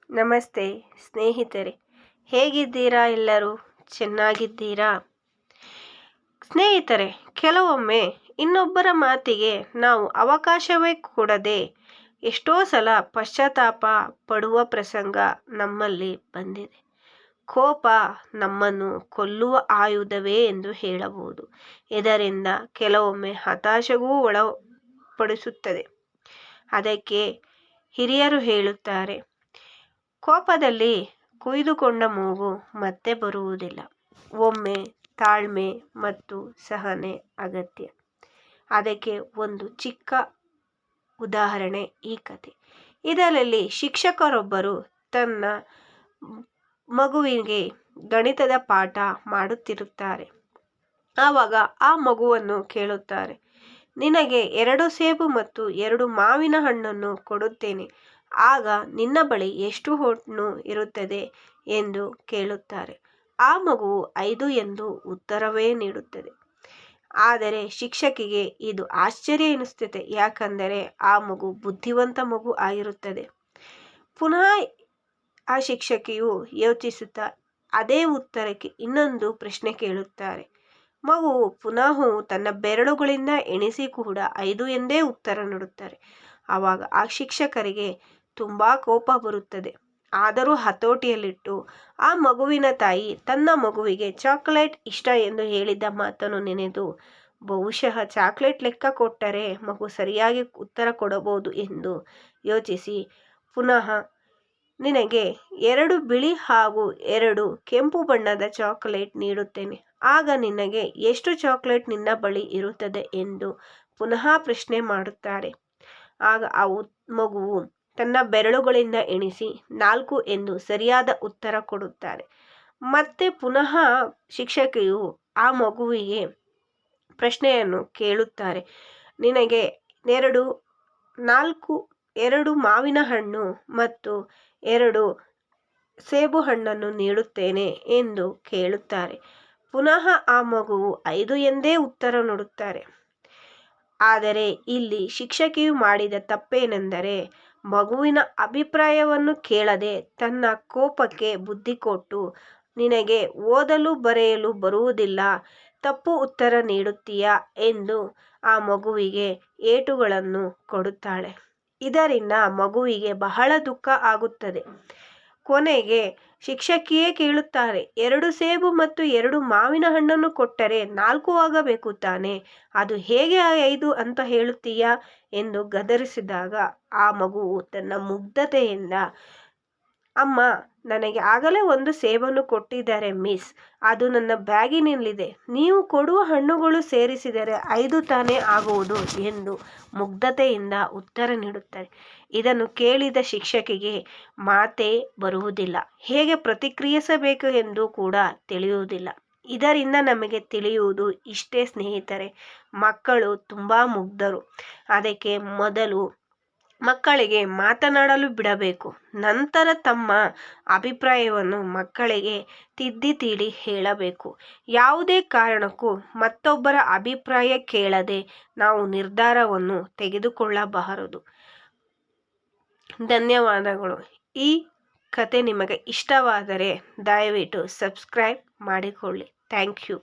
ನಮಸ್ತೆ ಸ್ನೇಹಿತರೆ, ಹೇಗಿದ್ದೀರಾ? ಎಲ್ಲರೂ ಚೆನ್ನಾಗಿದ್ದೀರಾ? ಸ್ನೇಹಿತರೆ, ಕೆಲವೊಮ್ಮೆ ಇನ್ನೊಬ್ಬರ ಮಾತಿಗೆ ನಾವು ಅವಕಾಶವೇ ಕೊಡದೆ ಎಷ್ಟೋ ಸಲ ಪಶ್ಚಾತ್ತಾಪ ಪಡುವ ಪ್ರಸಂಗ ನಮ್ಮಲ್ಲಿ ಬಂದಿದೆ. ಕೋಪ ನಮ್ಮನ್ನು ಕೊಲ್ಲುವ ಆಯುಧವೇ ಎಂದು ಹೇಳಬಹುದು. ಇದರಿಂದ ಕೆಲವೊಮ್ಮೆ ಹತಾಶೆಗೂ ಒಳಪಡಿಸುತ್ತದೆ. ಅದಕ್ಕೆ ಹಿರಿಯರು ಹೇಳುತ್ತಾರೆ, ಕೋಪದಲ್ಲಿ ಕೊಯ್ದುಕೊಂಡ ಮೂಗು ಮತ್ತೆ ಬರುವುದಿಲ್ಲ. ಒಮ್ಮೆ ತಾಳ್ಮೆ ಮತ್ತು ಸಹನೆ ಅಗತ್ಯ. ಅದಕ್ಕೆ ಒಂದು ಚಿಕ್ಕ ಉದಾಹರಣೆ ಈ ಕತೆ. ಇದರಲ್ಲಿ ಶಿಕ್ಷಕರೊಬ್ಬರು ತನ್ನ ಮಗುವಿಗೆ ಗಣಿತದ ಪಾಠ ಮಾಡುತ್ತಿರುತ್ತಾರೆ. ಆವಾಗ ಆ ಮಗುವನ್ನು ಕೇಳುತ್ತಾರೆ, ನಿನಗೆ 2 ಸೇಬು ಮತ್ತು 2 ಮಾವಿನ ಹಣ್ಣನ್ನು ಕೊಡುತ್ತೇನೆ, ಆಗ ನಿನ್ನ ಬಳಿ ಎಷ್ಟು ಹಣ್ಣು ಇರುತ್ತದೆ ಎಂದು ಕೇಳುತ್ತಾರೆ. ಆ ಮಗುವು 5 ಎಂದು ಉತ್ತರವೇ ನೀಡುತ್ತದೆ. ಆದರೆ ಶಿಕ್ಷಕಿಗೆ ಇದು ಆಶ್ಚರ್ಯ ಎನಿಸುತ್ತದೆ. ಯಾಕಂದರೆ ಆ ಮಗು ಬುದ್ಧಿವಂತ ಮಗು ಆಗಿರುತ್ತದೆ. ಪುನಃ ಆ ಶಿಕ್ಷಕಿಯು ಯೋಚಿಸುತ್ತಾ ಅದೇ ಉತ್ತರಕ್ಕೆ ಇನ್ನೊಂದು ಪ್ರಶ್ನೆ ಕೇಳುತ್ತಾರೆ. ಮಗುವು ಪುನಃ ತನ್ನ ಬೆರಳುಗಳಿಂದ ಎಣಿಸಿ ಕೂಡ 5 ಎಂದೇ ಉತ್ತರ ನೀಡುತ್ತಾರೆ. ಆವಾಗ ಆ ಶಿಕ್ಷಕರಿಗೆ ತುಂಬ ಕೋಪ ಬರುತ್ತದೆ. ಆದರೂ ಹತೋಟಿಯಲ್ಲಿಟ್ಟು ಆ ಮಗುವಿನ ತಾಯಿ ತನ್ನ ಮಗುವಿಗೆ ಚಾಕ್ಲೇಟ್ ಇಷ್ಟ ಎಂದು ಹೇಳಿದ್ದ ಮಾತನ್ನು ನೆನೆದು, ಬಹುಶಃ ಚಾಕ್ಲೇಟ್ ಲೆಕ್ಕ ಕೊಟ್ಟರೆ ಮಗು ಸರಿಯಾಗಿ ಉತ್ತರ ಕೊಡಬಹುದು ಎಂದು ಯೋಚಿಸಿ, ಪುನಃ ನಿನಗೆ 2 ಬಿಳಿ ಹಾಗೂ 2 ಕೆಂಪು ಬಣ್ಣದ ಚಾಕ್ಲೇಟ್ ನೀಡುತ್ತೇನೆ, ಆಗ ನಿನಗೆ ಎಷ್ಟು ಚಾಕ್ಲೇಟ್ ನಿನ್ನ ಬಳಿ ಇರುತ್ತದೆ ಎಂದು ಪುನಃ ಪ್ರಶ್ನೆ ಮಾಡುತ್ತಾರೆ. ಆಗ ಆ ಮಗುವು ತನ್ನ ಬೆರಳುಗಳಿಂದ ಎಣಿಸಿ 4 ಎಂದು ಸರಿಯಾದ ಉತ್ತರ ಕೊಡುತ್ತಾರೆ. ಮತ್ತೆ ಪುನಃ ಶಿಕ್ಷಕಿಯು ಆ ಮಗುವಿಗೆ ಪ್ರಶ್ನೆಯನ್ನು ಕೇಳುತ್ತಾರೆ, ನಿನಗೆ 2 ಮಾವಿನ ಹಣ್ಣು ಮತ್ತು 2 ಸೇಬು ಹಣ್ಣನ್ನು ನೀಡುತ್ತೇನೆ ಎಂದು ಕೇಳುತ್ತಾರೆ. ಪುನಃ ಆ ಮಗುವು 5 ಎಂದೇ ಉತ್ತರ ನೀಡುತ್ತಾರೆ. ಆದರೆ ಇಲ್ಲಿ ಶಿಕ್ಷಕಿಯು ಮಾಡಿದ ತಪ್ಪೇನೆಂದರೆ, ಮಗುವಿನ ಅಭಿಪ್ರಾಯವನ್ನು ಕೇಳದೆ ತನ್ನ ಕೋಪಕ್ಕೆ ಬುದ್ಧಿ ಕೊಟ್ಟು, ನಿನಗೆ ಓದಲು ಬರೆಯಲು ಬರುವುದಿಲ್ಲ, ತಪ್ಪು ಉತ್ತರ ನೀಡುತ್ತೀಯಾ ಎಂದು ಆ ಮಗುವಿಗೆ ಏಟುಗಳನ್ನು ಕೊಡುತ್ತಾಳೆ. ಇದರಿಂದ ಮಗುವಿಗೆ ಬಹಳ ದುಃಖ ಆಗುತ್ತದೆ. ಕೊನೆಗೆ ಶಿಕ್ಷಕಿಯೇ ಕೇಳುತ್ತಾರೆ, 2 ಸೇಬು ಮತ್ತು 2 ಮಾವಿನ ಹಣ್ಣನ್ನು ಕೊಟ್ಟರೆ 4 ಆಗಬೇಕು ತಾನೆ, ಅದು ಹೇಗೆ 5 ಅಂತ ಹೇಳುತ್ತೀಯಾ ಎಂದು ಗದರಿಸಿದಾಗ ಆ ಮಗುವು ತನ್ನ ಮುಗ್ಧತೆಯಿಂದ, ಅಮ್ಮ, ನನಗೆ ಆಗಲೇ 1 ಸೇಬನ್ನು ಕೊಟ್ಟಿದ್ದಾರೆ ಮಿಸ್, ಅದು ನನ್ನ ಬ್ಯಾಗಿನಲ್ಲಿದೆ, ನೀವು ಕೊಡುವ ಹಣ್ಣುಗಳು ಸೇರಿಸಿದರೆ 5 ತಾನೇ ಆಗುವುದು ಎಂದು ಮುಗ್ಧತೆಯಿಂದ ಉತ್ತರ ನೀಡುತ್ತಾರೆ. ಇದನ್ನು ಕೇಳಿದ ಶಿಕ್ಷಕಿಗೆ ಮಾತೇ ಬರುವುದಿಲ್ಲ, ಹೇಗೆ ಪ್ರತಿಕ್ರಿಯಿಸಬೇಕು ಎಂದು ಕೂಡ ತಿಳಿಯುವುದಿಲ್ಲ. ಇದರಿಂದ ನಮಗೆ ತಿಳಿಯುವುದು ಇಷ್ಟೇ ಸ್ನೇಹಿತರೆ, ಮಕ್ಕಳು ತುಂಬ ಮುಗ್ಧರು. ಅದಕ್ಕೆ ಮೊದಲು ಮಕ್ಕಳಿಗೆ ಮಾತನಾಡಲು ಬಿಡಬೇಕು. ನಂತರ ತಮ್ಮ ಅಭಿಪ್ರಾಯವನ್ನು ಮಕ್ಕಳಿಗೆ ತಿದ್ದಿ ತೀಡಿ ಹೇಳಬೇಕು. ಯಾವುದೇ ಕಾರಣಕ್ಕೂ ಮತ್ತೊಬ್ಬರ ಅಭಿಪ್ರಾಯ ಕೇಳದೆ ನಾವು ನಿರ್ಧಾರವನ್ನು ತೆಗೆದುಕೊಳ್ಳಬಾರದು. ಧನ್ಯವಾದಗಳು. ಈ ಕತೆ ನಿಮಗೆ ಇಷ್ಟವಾದರೆ ದಯವಿಟ್ಟು ಸಬ್ಸ್ಕ್ರೈಬ್ ಮಾಡಿಕೊಳ್ಳಿ. Thank you.